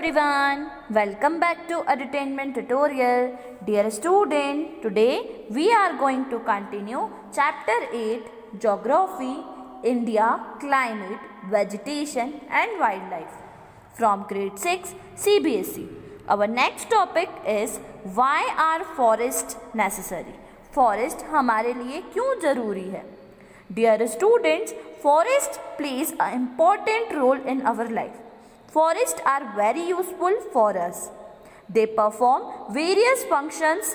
everyone, welcome back to Edutainment Tutorial. Dear student, today we are going to continue Chapter 8 Geography, India, Climate, Vegetation and Wildlife from Grade 6 CBSE. Our next topic is why are forests necessary? Forest हमारे लिए क्यों ज़रूरी है? Dear students, forest plays an important role in our life. Forests are very useful for us. They perform various functions.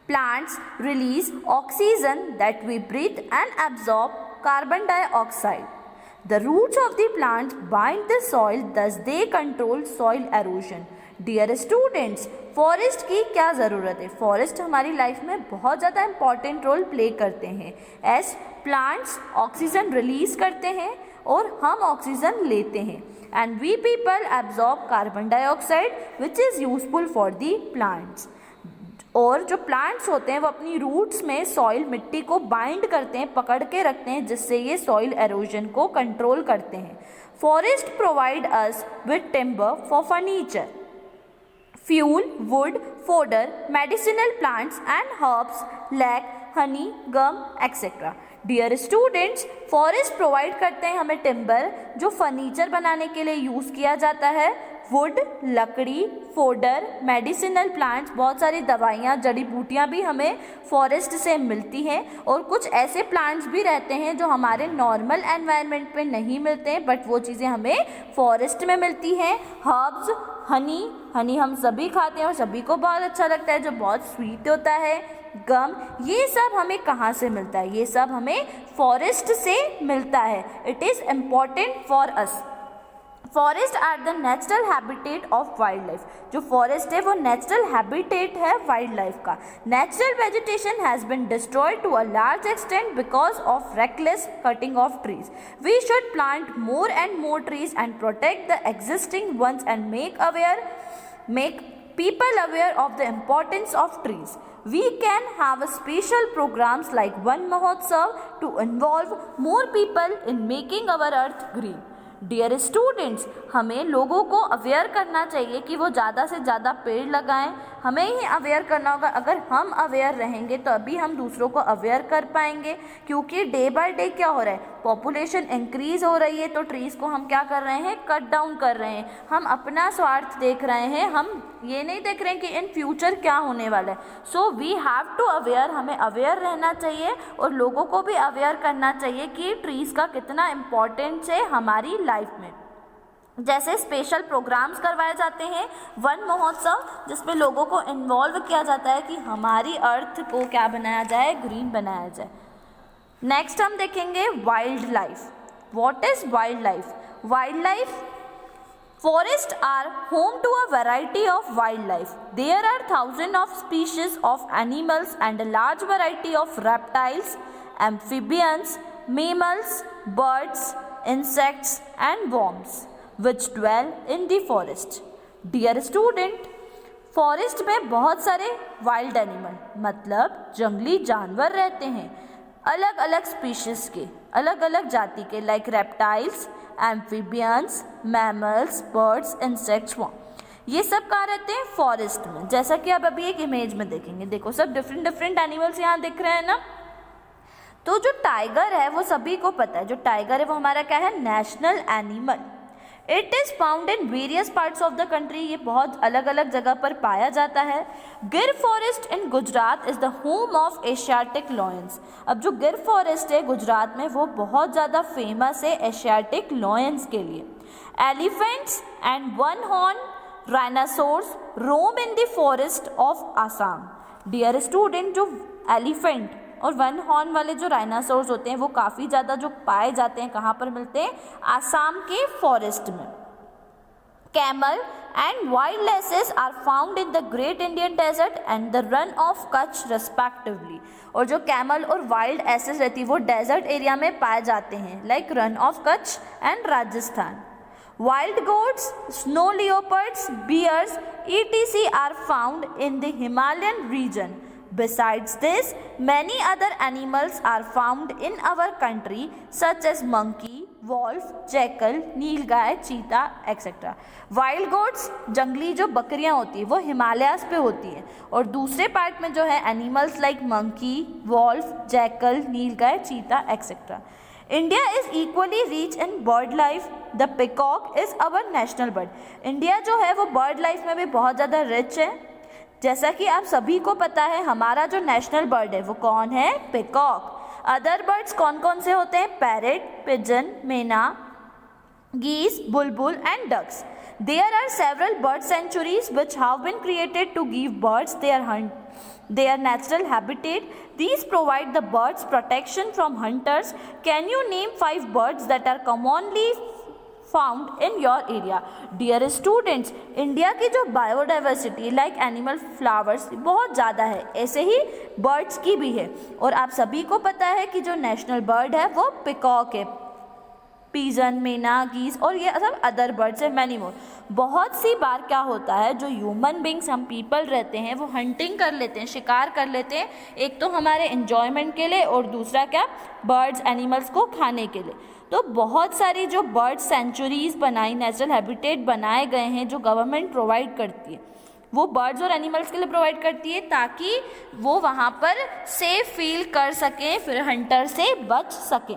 Plants release oxygen that we breathe and absorb carbon dioxide. The roots of the plants bind the soil, thus they control soil erosion. Dear students, forest की क्या ज़रूरत है? Forest हमारी life में बहुत ज़्यादा important role play करते हैं एज प्लांट्स ऑक्सीजन रिलीज करते हैं और हम ऑक्सीजन लेते हैं and we people absorb carbon dioxide which is useful for the plants. और जो प्लांट्स होते हैं वो अपनी रूट्स में सॉइल मिट्टी को बाइंड करते हैं, पकड़ के रखते हैं, जिससे ये सॉइल एरोजन को कंट्रोल करते हैं. Forest provide us with timber for furniture, fuel, wood, fodder, medicinal plants and herbs like honey, gum, etc. Dear students, forest provide करते हैं हमें टिम्बर जो फर्नीचर बनाने के लिए यूज़ किया जाता है, वुड लकड़ी, फोडर, मेडिसिनल प्लांट्स बहुत सारी दवाइयाँ जड़ी बूटियाँ भी हमें फॉरेस्ट से मिलती हैं और कुछ ऐसे प्लांट्स भी रहते हैं जो हमारे नॉर्मल एनवायरनमेंट में नहीं मिलते हैं बट वो चीज़ें हमें फॉरेस्ट में मिलती हैं. हर्ब्स, हनी हम सभी खाते हैं और सभी को बहुत अच्छा लगता है जो बहुत स्वीट होता है. गम, ये सब हमें कहाँ से मिलता है? ये सब हमें फॉरेस्ट से मिलता है. It is important for us. Forest are the natural habitat of wild life. जो फॉरेस्ट है वो नेचुरल हैबिटेट है वाइल्ड लाइफ का. Natural vegetation has been destroyed to a large extent because of reckless cutting of trees. We should plant more and more trees and protect the existing ones and make people aware of the importance of trees. We can have a special programs like Van Mahotsav to involve more people in making our earth green. Dear students, हमें लोगों को aware करना चाहिए कि वो ज़्यादा से ज़्यादा पेड़ लगाएं. हमें ही अवेयर करना होगा. अगर हम अवेयर रहेंगे तो अभी हम दूसरों को अवेयर कर पाएंगे, क्योंकि डे बाय डे क्या हो रहा है, पॉपुलेशन इंक्रीज हो रही है तो ट्रीज़ को हम क्या कर रहे हैं, कट डाउन कर रहे हैं. हम अपना स्वार्थ देख रहे हैं, हम ये नहीं देख रहे हैं कि इन फ्यूचर क्या होने वाला है. So we have to aware, हमें अवेयर रहना चाहिए और लोगों को भी अवेयर करना चाहिए कि ट्रीज़ का कितना इम्पोर्टेंस है हमारी लाइफ में. जैसे स्पेशल प्रोग्राम्स करवाए जाते हैं, वन महोत्सव, जिसमें लोगों को इन्वॉल्व किया जाता है कि हमारी अर्थ को क्या बनाया जाए, ग्रीन बनाया जाए. नेक्स्ट हम देखेंगे wild life. What is wild life? Wild life, forests are home to a variety of wildlife. There are thousands of species of animals and a large variety of reptiles, amphibians, mammals, birds, insects and worms which dwell in the forest. Dear student, forest में बहुत सारे wild animal मतलब जंगली जानवर रहते हैं, अलग अलग स्पीशीज़ के, अलग अलग जाति के, like reptiles, amphibians, mammals, birds, insects, worm. ये सब कहाँ रहते हैं? फॉरेस्ट में. जैसा कि आप अभी एक इमेज में देखेंगे, देखो सब डिफरेंट डिफरेंट एनिमल्स यहाँ दिख रहे हैं ना. तो जो टाइगर है वो सभी को पता है, जो टाइगर है वो हमारा क्या है, national animal. It is found in various parts of the country. ये बहुत अलग अलग जगह पर पाया जाता है. गिर forest in Gujarat is the home of Asiatic lions. अब जो गिर फॉरेस्ट है गुजरात में वो बहुत ज़्यादा फेमस है एशियाटिक लॉयंस के लिए. Elephants and one horn rhinoceros roam in the forest of Assam. Dear student, जो एलिफेंट और वन हॉर्न वाले जो राइनासोर्स होते हैं वो काफ़ी ज़्यादा जो पाए जाते हैं, कहाँ पर मिलते हैं, आसाम के फॉरेस्ट में. Camel and wild asses are found in the Great Indian Desert and the Rann of Kutch respectively. और जो कैमल और वाइल्ड एसेस रहती है वो डेजर्ट एरिया में पाए जाते हैं, like run of Kutch and Rajasthan. Wild goats, snow leopards, bears, etc. are found in the Himalayan region. Besides this, many other animals are found in our country such as monkey, wolf, jackal, nilgai, cheetah etc. Wild goats जंगली जो बकरियां होती है वो हिमालयास पे होती है और दूसरे पार्ट में जो है animals like monkey, wolf, jackal, nilgai, cheetah etc. India is equally rich in bird life. The peacock is our national bird. India जो है वो बर्ड लाइफ में भी बहुत ज़्यादा रिच है. जैसा कि आप सभी को पता है हमारा जो नेशनल बर्ड है वो कौन है? पिकॉक. अदर बर्ड्स कौन कौन से होते हैं? पैरेट, पिजन, मैना, geese, bulbul and ducks. There are several bird sanctuaries which have been created to give birds their natural habitat. These provide the birds protection from hunters. Can you name 5 birds that are commonly found in your area? Dear students, India की जो biodiversity like animal, flowers बहुत ज़्यादा है, ऐसे ही birds की भी है. और आप सभी को पता है कि जो नेशनल बर्ड है वो पिकॉक है. पिजन, मैना, गीस और ये सब अदर बर्ड्स है, मैनी मोर. बहुत सी बार क्या होता है जो ह्यूमन बींग्स हम पीपल रहते हैं वो हंटिंग कर लेते हैं, शिकार कर लेते हैं, एक तो हमारे एन्जॉयमेंट के लिए और दूसरा क्या, बर्ड्स एनिमल्स को खाने के लिए. तो बहुत सारी जो बर्ड सेंचुरीज बनाई, नेचुरल हैबिटेट बनाए गए हैं जो गवर्नमेंट प्रोवाइड करती है, वो बर्ड्स और एनिमल्स के लिए प्रोवाइड करती है ताकि वो वहाँ पर सेफ फील कर सकें, फिर हंटर से बच सकें.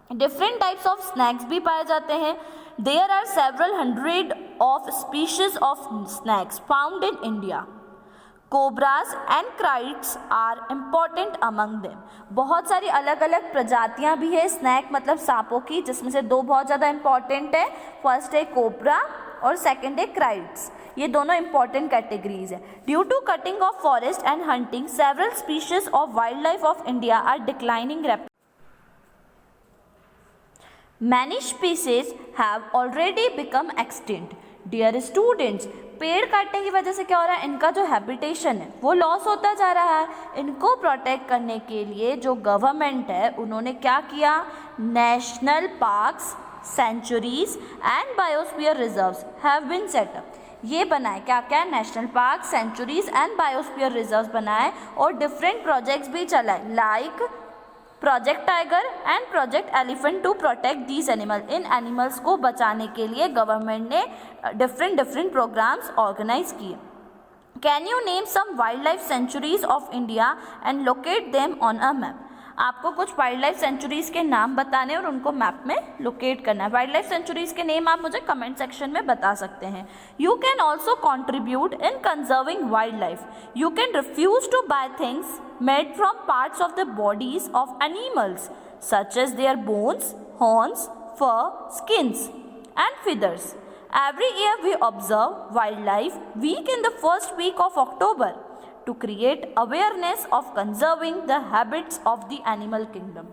डिफरेंट टाइप्स ऑफ स्नैक्स भी पाए जाते हैं. There are several hundred of species of snakes found in India. Cobras and kraits are important among them. बहुत सारी अलग अलग प्रजातियां भी है स्नैक मतलब सांपों की, जिसमें से 2 बहुत ज़्यादा इंपॉर्टेंट है. फर्स्ट है कोबरा और सेकेंड है क्राइट्स. ये दोनों इंपॉर्टेंट कैटेगरीज है. Due to cutting of forest and hunting several species of wild life of India are declining rapidly. Many species have already become extinct. Dear students, पेड़ काटने की वजह से क्या हो रहा है, इनका जो हैबिटेशन है वो लॉस होता जा रहा है. इनको प्रोटेक्ट करने के लिए जो गवर्नमेंट है उन्होंने क्या किया, national parks, sanctuaries and biosphere reserves have been set up. ये बनाए क्या क्या, national park, sanctuaries and biosphere reserves बनाए और डिफरेंट प्रोजेक्ट्स भी चलाए like Project Tiger and Project Elephant to protect these animal. इन एनिमल्स को बचाने के लिए गवर्नमेंट ने डिफरेंट प्रोग्राम्स ऑर्गेनाइज किए. Can you name some wild life sanctuaries of India and locate them on a map. आपको कुछ वाइल्ड लाइफ सेंचुरीज के नाम बताने और उनको मैप में लोकेट करना है. वाइल्ड लाइफ सेंचुरीज के नेम आप मुझे कमेंट सेक्शन में बता सकते हैं. You can also contribute in conserving wild life. You can refuse to buy things made from parts of the bodies of animals such as their bones, horns, fur, skins and feathers. Every year we observe Wildlife Week in the first week of October to create awareness of conserving the habits of the animal kingdom.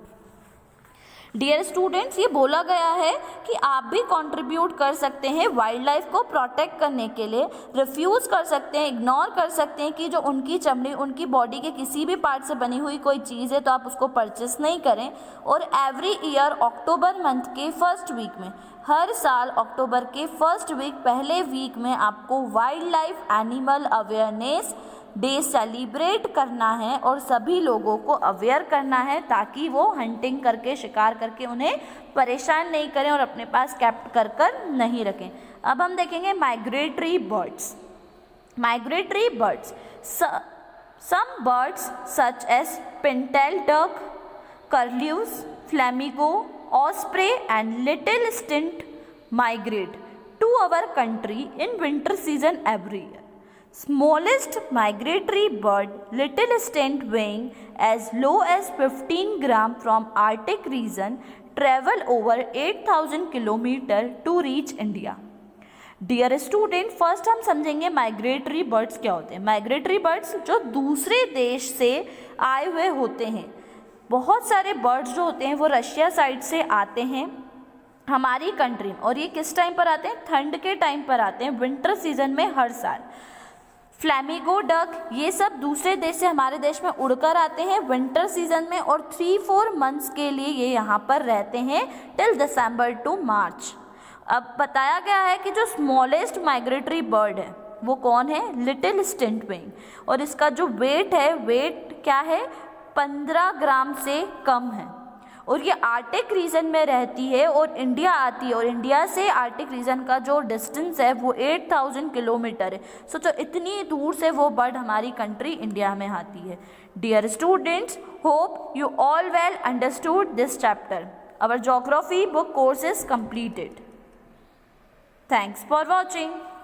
Dear students, ये बोला गया है कि आप भी contribute कर सकते हैं वाइल्ड लाइफ को प्रोटेक्ट करने के लिए. रिफ्यूज़ कर सकते हैं, इग्नोर कर सकते हैं कि जो उनकी चमड़ी, उनकी बॉडी के किसी भी पार्ट से बनी हुई कोई चीज़ है तो आप उसको परचेस नहीं करें. और एवरी ईयर अक्टूबर मंथ के फर्स्ट वीक में, हर साल अक्टूबर के फर्स्ट वीक, पहले वीक में आपको wild life animal awareness day celebrate करना है और सभी लोगों को अवेयर करना है ताकि वो हंटिंग करके, शिकार करके उन्हें परेशान नहीं करें और अपने पास कैप्ट कर कर नहीं रखें. अब हम देखेंगे migratory birds. Migratory birds, some birds such as pintail duck, curlews, flamingo, osprey and little stint migrate to our country in winter season every year. Smallest migratory bird, little stint weighing as low as 15 gram from Arctic region, travel over 8,000 km to reach India. Dear student, first हम समझेंगे migratory birds क्या होते हैं. Migratory birds जो दूसरे देश से आए हुए होते हैं. बहुत सारे बर्ड्स जो होते हैं वो रशिया साइड से आते हैं हमारी कंट्री में, और ये किस टाइम पर आते हैं, ठंड के टाइम पर आते हैं, विंटर सीजन में हर साल. फ्लैमिगो डक, ये सब दूसरे देश से हमारे देश में उड़कर आते हैं विंटर सीजन में और 3-4 मंथ्स के लिए ये यहाँ पर रहते हैं टिल दिसंबर टू मार्च. अब बताया गया है कि जो स्मॉलेस्ट माइग्रेटरी बर्ड है वो कौन है? Little stint wing. और इसका जो वेट है, वेट क्या है? 15 ग्राम से कम है। और ये आर्टिक रीजन में रहती है और इंडिया आती है, और इंडिया से आर्टिक रीजन का जो डिस्टेंस है वो 8000 किलोमीटर है। सोचो इतनी दूर से वो बर्ड हमारी कंट्री इंडिया में आती है। Dear students, hope you all well understood this chapter. Our geography book course is completed. Thanks for watching.